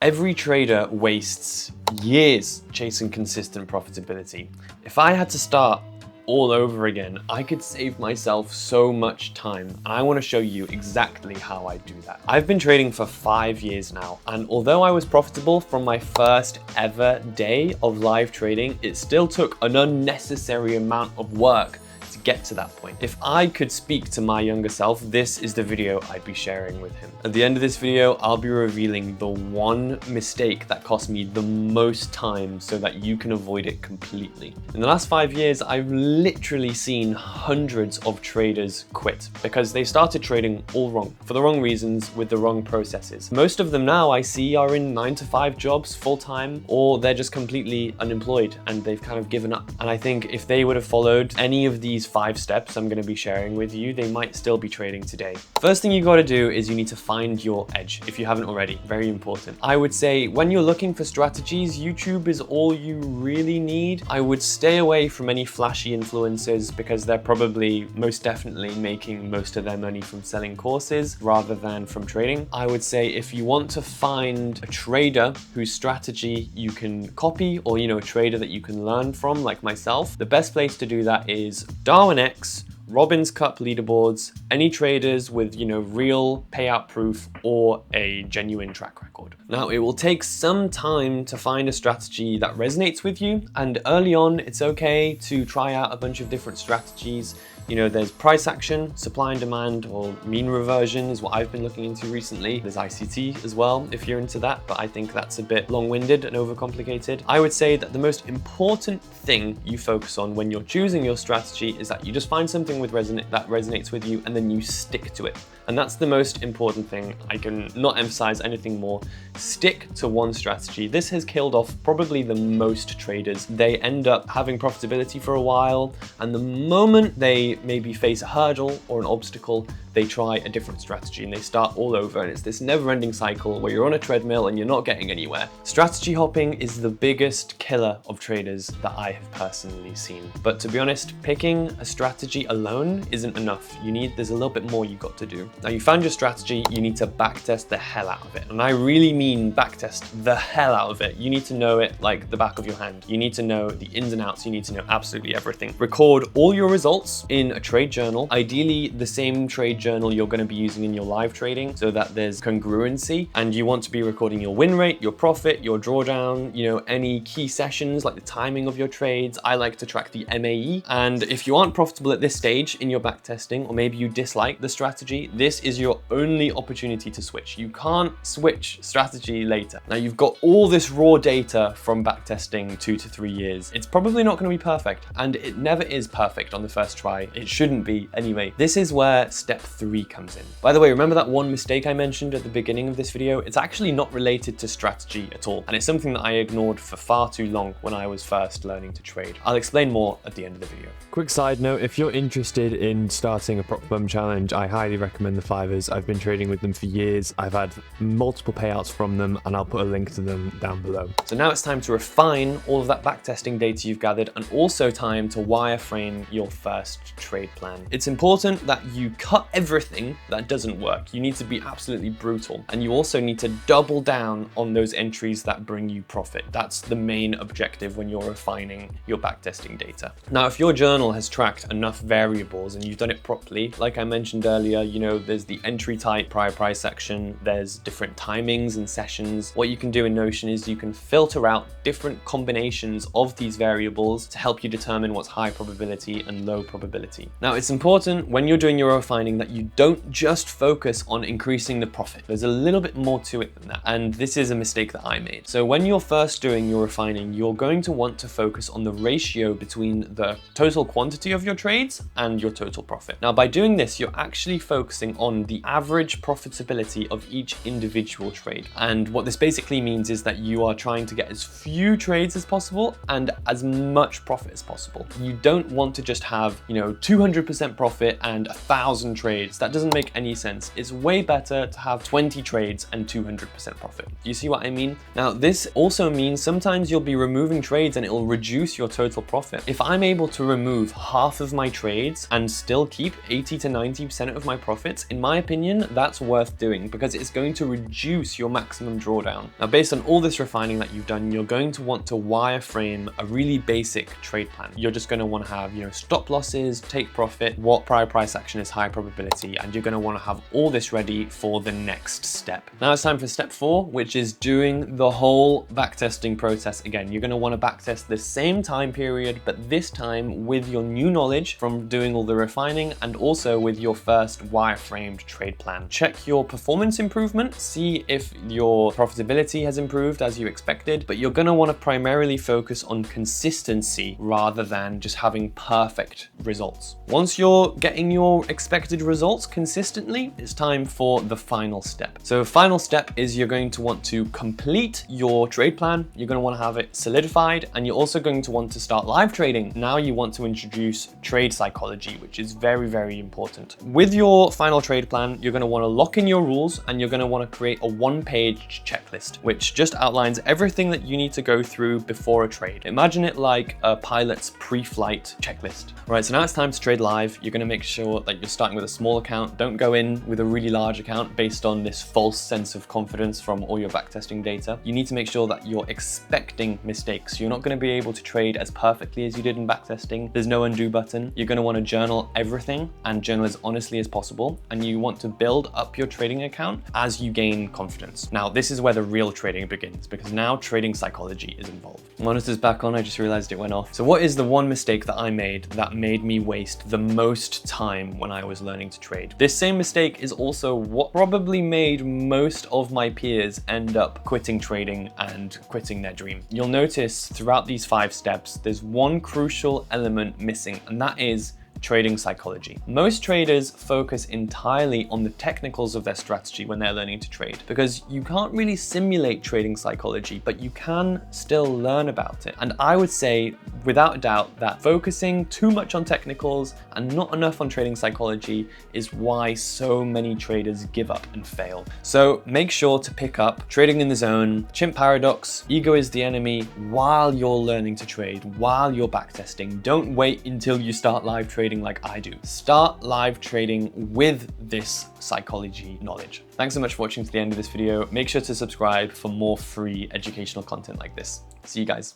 Every trader wastes years chasing consistent profitability. If I had to start all over again, I could save myself so much time, and I want to show you exactly how I do that. I've been trading for 5 years now, and although I was profitable from my first ever day of live trading, it still took an unnecessary amount of work to get to that point. If I could speak to my younger self, this is the video I'd be sharing with him. At the end of this video, I'll be revealing the one mistake that cost me the most time so that you can avoid it completely. In the last 5 years, I've literally seen hundreds of traders quit because they started trading all wrong, for the wrong reasons, with the wrong processes. Most of them now I see are in 9-to-5 jobs full-time, or they're just completely unemployed and they've kind of given up. And I think if they would have followed any of these 5 steps I'm going to be sharing with you, they might still be trading today. First thing you got to do is you need to find your edge, if you haven't already. Very important. I would say when you're looking for strategies, YouTube is all you really need. I would stay away from any flashy influencers because they're probably most definitely making most of their money from selling courses rather than from trading. I would say if you want to find a trader whose strategy you can copy, or a trader that you can learn from, like myself, the best place to do that is Darwin X, Robbins Cup leaderboards, any traders with, real payout proof or a genuine track record. Now, it will take some time to find a strategy that resonates with you, and early on, it's okay to try out a bunch of different strategies. There's price action, supply and demand, or mean reversion is what I've been looking into recently. There's ICT as well, if you're into that, but I think that's a bit long-winded and overcomplicated. I would say that the most important thing you focus on when you're choosing your strategy is that you just find something that resonates with you, and then you stick to it. And that's the most important thing. I can not emphasize anything more. Stick to one strategy. This has killed off probably the most traders. They end up having profitability for a while, and the moment they maybe face a hurdle or an obstacle, they try a different strategy and they start all over, and it's this never-ending cycle where you're on a treadmill and you're not getting anywhere. Strategy hopping is the biggest killer of traders that I have personally seen. But to be honest, picking a strategy alone isn't enough. There's a little bit more you got to do. Now, you found your strategy, you need to backtest the hell out of it. And I really mean backtest the hell out of it. You need to know it like the back of your hand. You need to know the ins and outs. You need to know absolutely everything. Record all your results in a trade journal, ideally the same trade journal you're going to be using in your live trading so that there's congruency. And you want to be recording your win rate, your profit, your drawdown, any key sessions like the timing of your trades. I like to track the MAE. And if you aren't profitable at this stage in your backtesting, or maybe you dislike the strategy, this is your only opportunity to switch. You can't switch strategy later. Now, you've got all this raw data from backtesting 2 to 3 years. It's probably not going to be perfect, and it never is perfect on the first try. It shouldn't be anyway. This is where step 3 comes in. By the way, remember that one mistake I mentioned at the beginning of this video? It's actually not related to strategy at all, and it's something that I ignored for far too long when I was first learning to trade. I'll explain more at the end of the video. Quick side note, if you're interested in starting a prop bum challenge, I highly recommend the Fivers. I've been trading with them for years. I've had multiple payouts from them, and I'll put a link to them down below. So now it's time to refine all of that backtesting data you've gathered, and also time to wireframe your first trade plan. It's important that you cut everything that doesn't work. You need to be absolutely brutal, and you also need to double down on those entries that bring you profit. That's the main objective when you're refining your backtesting data. Now, if your journal has tracked enough variables and you've done it properly, like I mentioned earlier, there's the entry type, prior price action, there's different timings and sessions. What you can do in Notion is you can filter out different combinations of these variables to help you determine what's high probability and low probability. Now, it's important when you're doing your refining that you don't just focus on increasing the profit. There's a little bit more to it than that, and this is a mistake that I made. So when you're first doing your refining, you're going to want to focus on the ratio between the total quantity of your trades and your total profit. Now, by doing this, you're actually focusing on the average profitability of each individual trade. And what this basically means is that you are trying to get as few trades as possible and as much profit as possible. You don't want to just have, 200% profit and 1,000 trades trades. That doesn't make any sense. It's way better to have 20 trades and 200% profit. Do you see what I mean? Now, this also means sometimes you'll be removing trades and it'll reduce your total profit. If I'm able to remove half of my trades and still keep 80 to 90% of my profits, in my opinion, that's worth doing because it's going to reduce your maximum drawdown. Now, based on all this refining that you've done, you're going to want to wireframe a really basic trade plan. You're just going to want to have, stop losses, take profit, what prior price action is high probability, and you're going to want to have all this ready for the next step. Now it's time for step 4, which is doing the whole backtesting process again. You're going to want to backtest the same time period, but this time with your new knowledge from doing all the refining and also with your first wireframed trade plan. Check your performance improvement, see if your profitability has improved as you expected, but you're going to want to primarily focus on consistency rather than just having perfect results. Once you're getting your expected results consistently, it's time for the final step. So final step is you're going to want to complete your trade plan. You're going to want to have it solidified, and you're also going to want to start live trading. Now you want to introduce trade psychology, which is very, very important. With your final trade plan, you're going to want to lock in your rules, and you're going to want to create a one-page checklist, which just outlines everything that you need to go through before a trade. Imagine it like a pilot's pre-flight checklist. All right, so now it's time to trade live. You're going to make sure that you're starting with a small account. Don't go in with a really large account based on this false sense of confidence from all your backtesting data. You need to make sure that you're expecting mistakes. You're not going to be able to trade as perfectly as you did in backtesting. There's no undo button. You're going to want to journal everything and journal as honestly as possible. And you want to build up your trading account as you gain confidence. Now, this is where the real trading begins because now trading psychology is involved. Monitor's back on. I just realized it went off. So what is the one mistake that I made that made me waste the most time when I was learning to trade? This same mistake is also what probably made most of my peers end up quitting trading and quitting their dream. You'll notice throughout these 5 steps, there's one crucial element missing, and that is trading psychology. Most traders focus entirely on the technicals of their strategy when they're learning to trade because you can't really simulate trading psychology, but you can still learn about it. And I would say without a doubt that focusing too much on technicals and not enough on trading psychology is why so many traders give up and fail. So make sure to pick up Trading in the Zone, Chimp Paradox, Ego is the Enemy while you're learning to trade, while you're backtesting. Don't wait until you start live trading like I do. Start live trading with this psychology knowledge. Thanks so much for watching to the end of this video. Make sure to subscribe for more free educational content like this. See you guys.